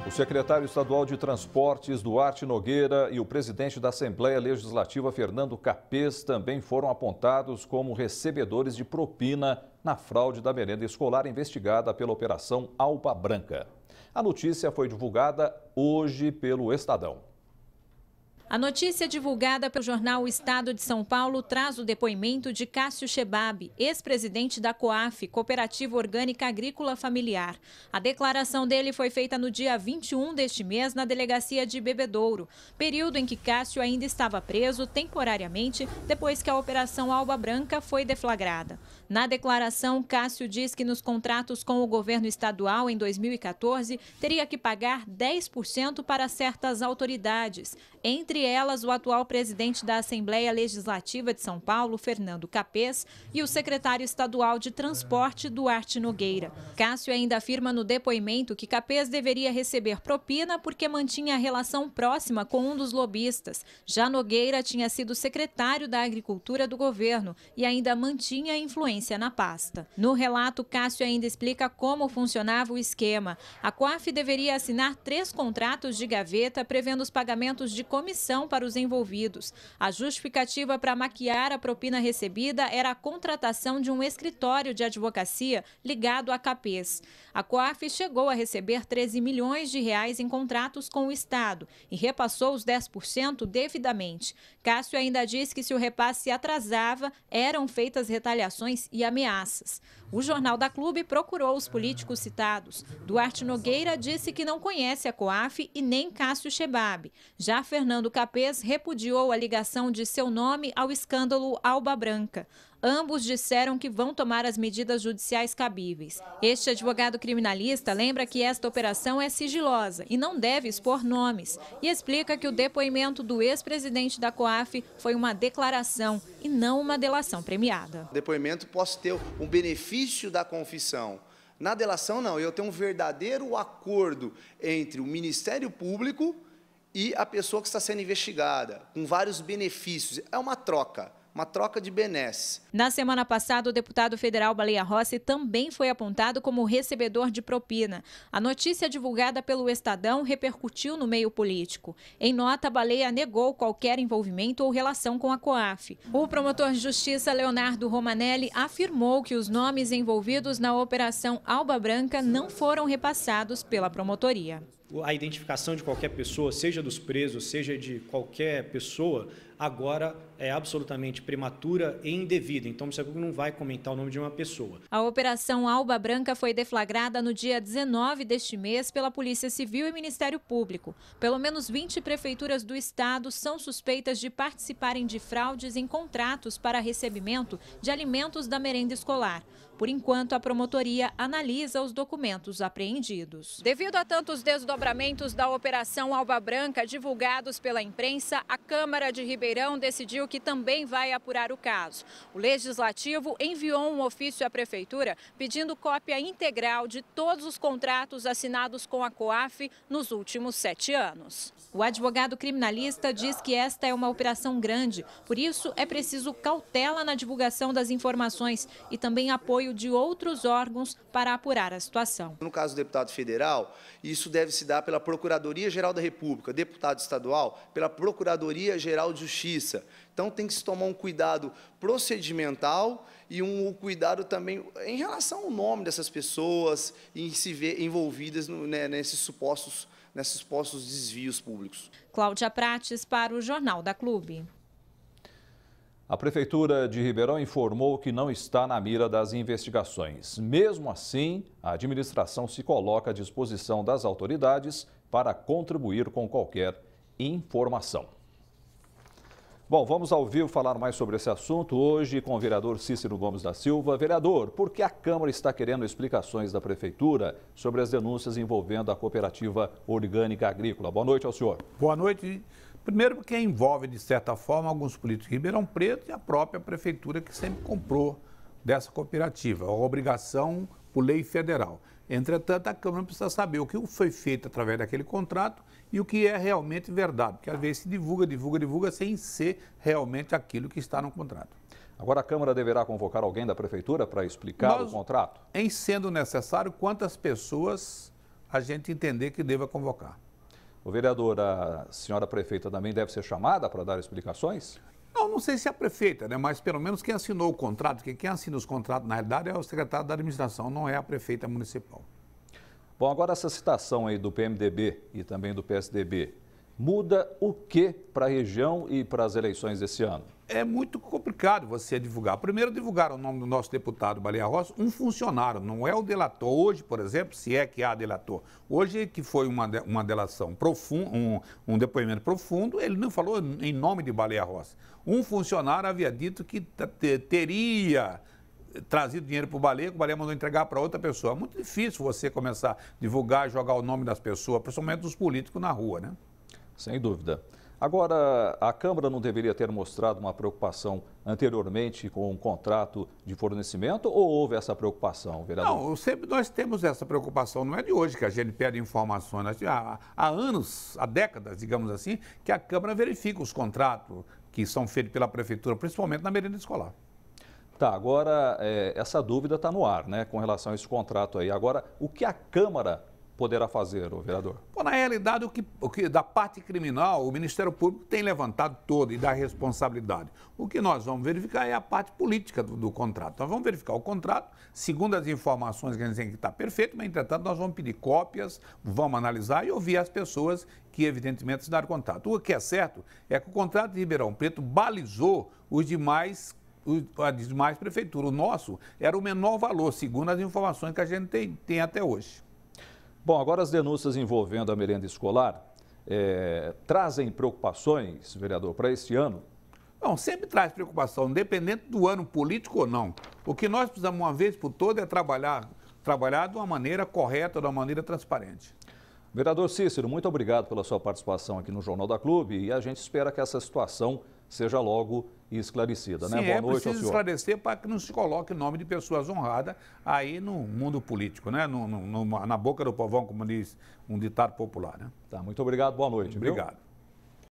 O secretário estadual de Transportes, Duarte Nogueira, e o presidente da Assembleia Legislativa, Fernando Capês, também foram apontados como recebedores de propina na fraude da merenda escolar investigada pela Operação Alba Branca. A notícia foi divulgada hoje pelo Estadão. A notícia divulgada pelo jornal O Estado de São Paulo traz o depoimento de Cássio Chebab, ex-presidente da COAF, Cooperativa Orgânica Agrícola Familiar. A declaração dele foi feita no dia 21 deste mês na delegacia de Bebedouro, período em que Cássio ainda estava preso temporariamente depois que a Operação Alba Branca foi deflagrada. Na declaração, Cássio diz que nos contratos com o governo estadual em 2014 teria que pagar 10% para certas autoridades, entre elas o atual presidente da Assembleia Legislativa de São Paulo, Fernando Capês, e o secretário estadual de Transporte, Duarte Nogueira. Cássio ainda afirma no depoimento que Capês deveria receber propina porque mantinha relação próxima com um dos lobistas. Já Nogueira tinha sido secretário da Agricultura do governo e ainda mantinha influência na pasta. No relato, Cássio ainda explica como funcionava o esquema. A COAF deveria assinar 3 contratos de gaveta prevendo os pagamentos de comissão para os envolvidos. A justificativa para maquiar a propina recebida era a contratação de um escritório de advocacia ligado a Capês. A COAF chegou a receber 13 milhões de reais em contratos com o Estado e repassou os 10% devidamente. Cássio ainda diz que se o repasse atrasava, eram feitas retaliações e ameaças. O Jornal da Clube procurou os políticos citados. Duarte Nogueira disse que não conhece a COAF e nem Cássio Chebab. Já Fernando Capês repudiou a ligação de seu nome ao escândalo Alba Branca. Ambos disseram que vão tomar as medidas judiciais cabíveis. Este advogado criminalista lembra que esta operação é sigilosa e não deve expor nomes. E explica que o depoimento do ex-presidente da COAF foi uma declaração e não uma delação premiada. O depoimento posso ter um benefício da confissão. Na delação, não. Eu tenho um verdadeiro acordo entre o Ministério Público e a pessoa que está sendo investigada, com vários benefícios. É uma troca de benesses. Na semana passada, o deputado federal Baleia Rossi também foi apontado como recebedor de propina. A notícia divulgada pelo Estadão repercutiu no meio político. Em nota, Baleia negou qualquer envolvimento ou relação com a COAF. O promotor de justiça Leonardo Romanelli afirmou que os nomes envolvidos na Operação Alba Branca não foram repassados pela promotoria. A identificação de qualquer pessoa, seja dos presos, seja de qualquer pessoa, agora é absolutamente prematura e indevida. Então, o Ministério Público não vai comentar o nome de uma pessoa. A Operação Alba Branca foi deflagrada no dia 19 deste mês pela Polícia Civil e Ministério Público. Pelo menos 20 prefeituras do estado são suspeitas de participarem de fraudes em contratos para recebimento de alimentos da merenda escolar. Por enquanto, a promotoria analisa os documentos apreendidos. Devido a tantos desdobramentos da Operação Alba Branca divulgados pela imprensa, a Câmara de Ribeirão decidiu que também vai apurar o caso. O Legislativo enviou um ofício à Prefeitura pedindo cópia integral de todos os contratos assinados com a COAF nos últimos 7 anos. O advogado criminalista diz que esta é uma operação grande, por isso é preciso cautela na divulgação das informações e também apoio de outros órgãos para apurar a situação. No caso do deputado federal, isso deve se dar pela Procuradoria-Geral da República, deputado estadual, pela Procuradoria-Geral de Justiça. Então tem que se tomar um cuidado procedimental e um cuidado também em relação ao nome dessas pessoas e se ver envolvidas nesses supostos desvios públicos. Cláudia Prates para o Jornal da Clube. A Prefeitura de Ribeirão informou que não está na mira das investigações. Mesmo assim, a administração se coloca à disposição das autoridades para contribuir com qualquer informação. Bom, vamos ao vivo falar mais sobre esse assunto hoje com o vereador Cícero Gomes da Silva. Vereador, por que a Câmara está querendo explicações da Prefeitura sobre as denúncias envolvendo a Cooperativa Orgânica Agrícola? Boa noite ao senhor. Boa noite. Primeiro porque envolve, de certa forma, alguns políticos de Ribeirão Preto e a própria Prefeitura que sempre comprou dessa cooperativa, a obrigação por lei federal. Entretanto, a Câmara precisa saber o que foi feito através daquele contrato e o que é realmente verdade, porque às vezes se divulga sem ser realmente aquilo que está no contrato. Agora a Câmara deverá convocar alguém da Prefeitura para explicar o contrato? Em sendo necessário, quantas pessoas a gente entender que deva convocar. O vereador, a senhora prefeita também deve ser chamada para dar explicações? Não sei se é a prefeita, né? Mas pelo menos quem assinou o contrato, quem assina os contratos na realidade é o secretário da administração, não é a prefeita municipal. Bom, agora essa citação aí do PMDB e também do PSDB, muda o que para a região e para as eleições desse ano? É muito complicado você divulgar. Primeiro, divulgar o nome do nosso deputado Baleia Rossi, um funcionário, não é o delator. Hoje, por exemplo, se é que há delator, hoje que foi uma delação profunda, um depoimento profundo, ele não falou em nome de Baleia Rossi. Um funcionário havia dito que teria trazido dinheiro para o Baleia, que o Baleia mandou entregar para outra pessoa. É muito difícil você começar a divulgar e jogar o nome das pessoas, principalmente dos políticos na rua, né? Sem dúvida. Agora, a Câmara não deveria ter mostrado uma preocupação anteriormente com um contrato de fornecimento ou houve essa preocupação, vereador? Não, sempre nós temos essa preocupação, não é de hoje que a gente pede informações. Há anos, há décadas, digamos assim, que a Câmara verifica os contratos que são feitos pela Prefeitura, principalmente na merenda escolar. Tá, agora essa dúvida está no ar, né, com relação a esse contrato aí. Agora, o que a Câmara poderá fazer, o vereador? Bom, na realidade, o que da parte criminal, o Ministério Público tem levantado todo e dá responsabilidade. O que nós vamos verificar é a parte política do contrato. Nós vamos verificar o contrato, segundo as informações que a gente tem que está perfeito, mas, entretanto, nós vamos pedir cópias, vamos analisar e ouvir as pessoas que, evidentemente, se deram contato. O que é certo é que o contrato de Ribeirão Preto balizou as demais prefeituras. O nosso era o menor valor, segundo as informações que a gente tem até hoje. Bom, agora as denúncias envolvendo a merenda escolar trazem preocupações, vereador, para este ano? Não, sempre traz preocupação, independente do ano político ou não. O que nós precisamos, uma vez por todas, é trabalhar de uma maneira correta, de uma maneira transparente. Vereador Cícero, muito obrigado pela sua participação aqui no Jornal da Clube e a gente espera que essa situação seja logo esclarecida, né? Sim, Boa noite ao senhor. Esclarecer para que não se coloque o nome de pessoas honradas aí no mundo político, né? Na boca do povão, como diz um ditado popular, né? Tá, muito obrigado, boa noite. Obrigado. Viu?